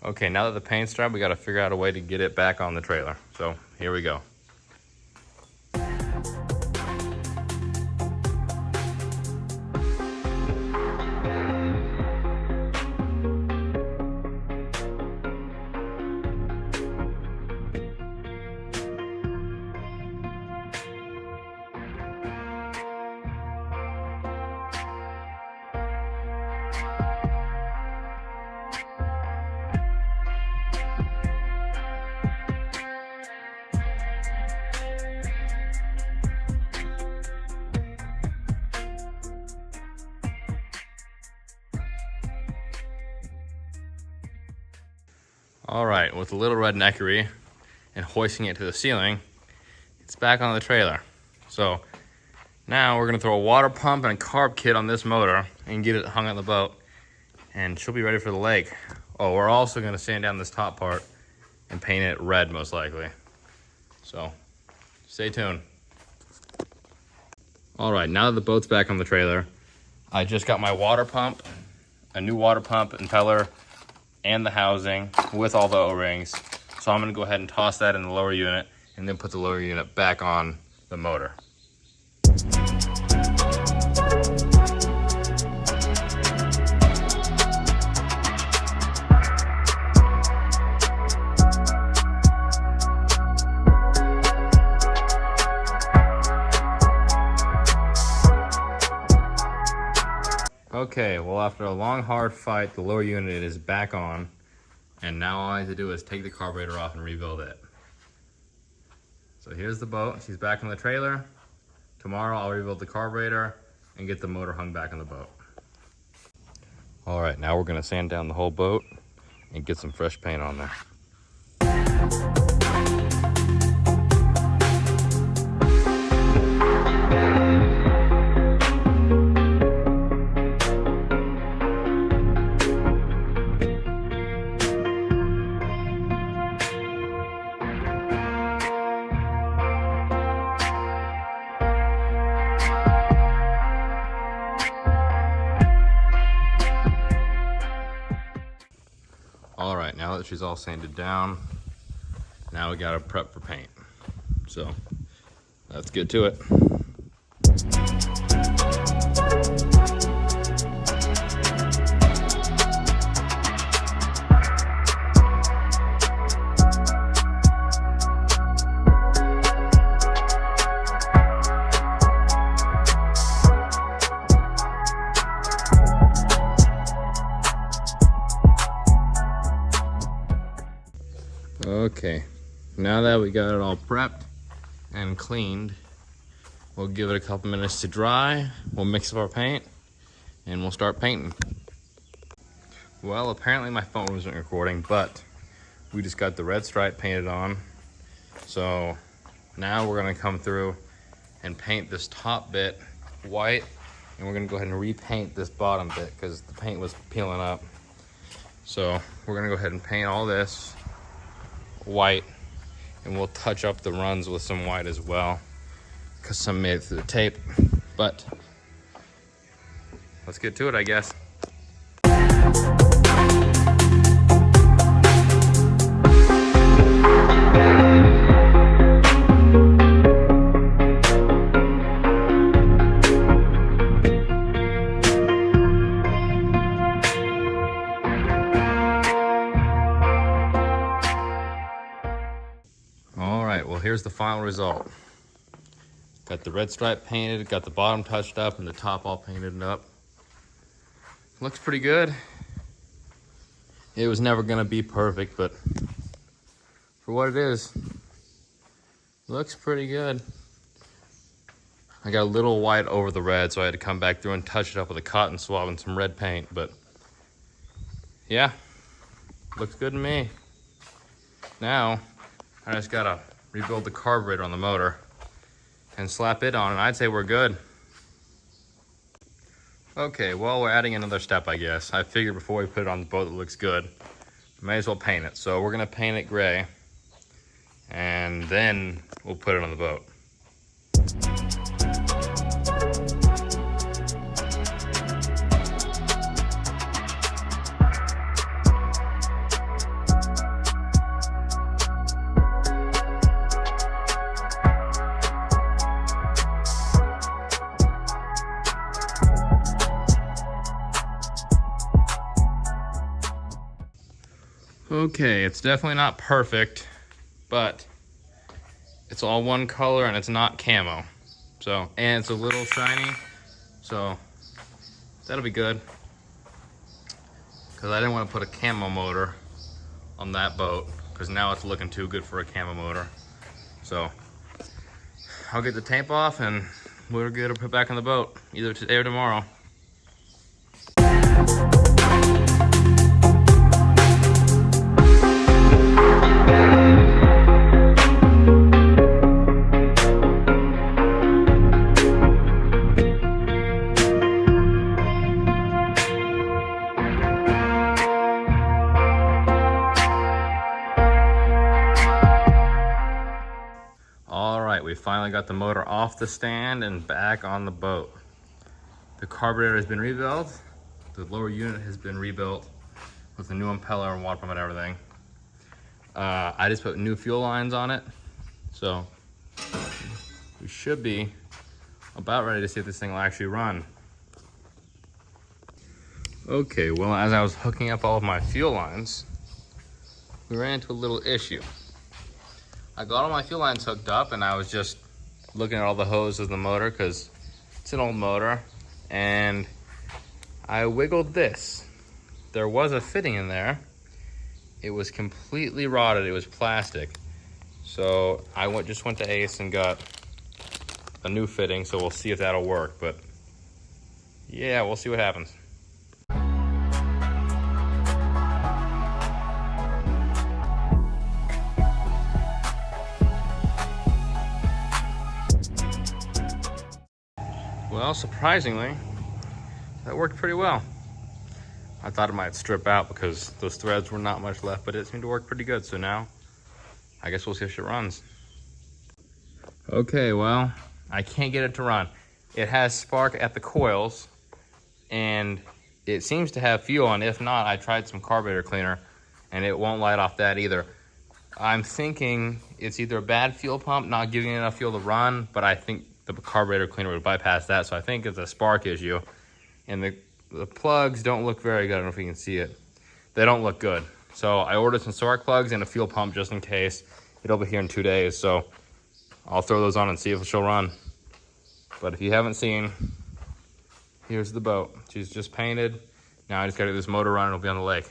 Okay, now that the paint's dry, we gotta figure out a way to get it back on the trailer. So here we go. All right, with the little red neckery and hoisting it to the ceiling, it's back on the trailer. So now we're gonna throw a water pump and a carb kit on this motor and get it hung on the boat, and she'll be ready for the lake. Oh, we're also gonna sand down this top part and paint it red most likely. So stay tuned. All right, now that the boat's back on the trailer, I just got my water pump, a new water pump impeller, and the housing with all the O-rings. So I'm gonna go ahead and toss that in the lower unit and then put the lower unit back on the motor. Okay, well, after a long, hard fight, the lower unit is back on, and now all I have to do is take the carburetor off and rebuild it. So here's the boat. She's back on the trailer. Tomorrow I'll rebuild the carburetor and get the motor hung back on the boat. All right, now we're gonna sand down the whole boat and get some fresh paint on there. All right, now that she's all sanded down, now we gotta prep for paint. So let's get to it. Okay, now that we got it all prepped and cleaned, we'll give it a couple minutes to dry. We'll mix up our paint and we'll start painting. Well, apparently my phone wasn't recording, but we just got the red stripe painted on. So now we're gonna come through and paint this top bit white, and we're gonna go ahead and repaint this bottom bit because the paint was peeling up. So we're gonna go ahead and paint all this white, and we'll touch up the runs with some white as well because some made it through the tape. But let's get to it, I guess. Well, here's the final result. Got the red stripe painted, got the bottom touched up, and the top all painted up. Looks pretty good. It was never gonna be perfect, but for what it is, looks pretty good. I got a little white over the red, so I had to come back through and touch it up with a cotton swab and some red paint, but yeah, looks good to me. Now, I just gotta rebuild the carburetor on the motor and slap it on, and I'd say we're good. Okay, well, we're adding another step, I guess. I figured before we put it on the boat that looks good, may as well paint it. So we're gonna paint it gray, and then we'll put it on the boat. Okay, it's definitely not perfect, but it's all one color and it's not camo. So, and it's a little shiny, so that'll be good. Because I didn't want to put a camo motor on that boat, because now it's looking too good for a camo motor. So I'll get the tape off and we're good to put back on the boat, either today or tomorrow. We finally got the motor off the stand and back on the boat. The carburetor has been rebuilt. The lower unit has been rebuilt with a new impeller and water pump and everything. I just put new fuel lines on it. So we should be about ready to see if this thing will actually run. Okay, well, as I was hooking up all of my fuel lines, we ran into a little issue. I got all my fuel lines hooked up and I was just looking at all the hoses of the motor because it's an old motor, and I wiggled this. There was a fitting in there. It was completely rotted. It was plastic. So I just went to Ace and got a new fitting, so we'll see if that'll work. But yeah, we'll see what happens. Well, surprisingly, that worked pretty well. I thought it might strip out because those threads were not much left, but it seemed to work pretty good. So now, I guess we'll see if it runs. Okay, well, I can't get it to run. It has spark at the coils, and it seems to have fuel, and if not, I tried some carburetor cleaner, and it won't light off that either. I'm thinking it's either a bad fuel pump, not giving it enough fuel to run, but I think the carburetor cleaner would bypass that, so I think it's a spark issue. And the plugs don't look very good. I don't know if you can see it. They don't look good. So I ordered some spark plugs and a fuel pump just in case. It'll be here in 2 days, so I'll throw those on and see if she'll run. But if you haven't seen, here's the boat. She's just painted. Now I just gotta get this motor running, it'll be on the lake.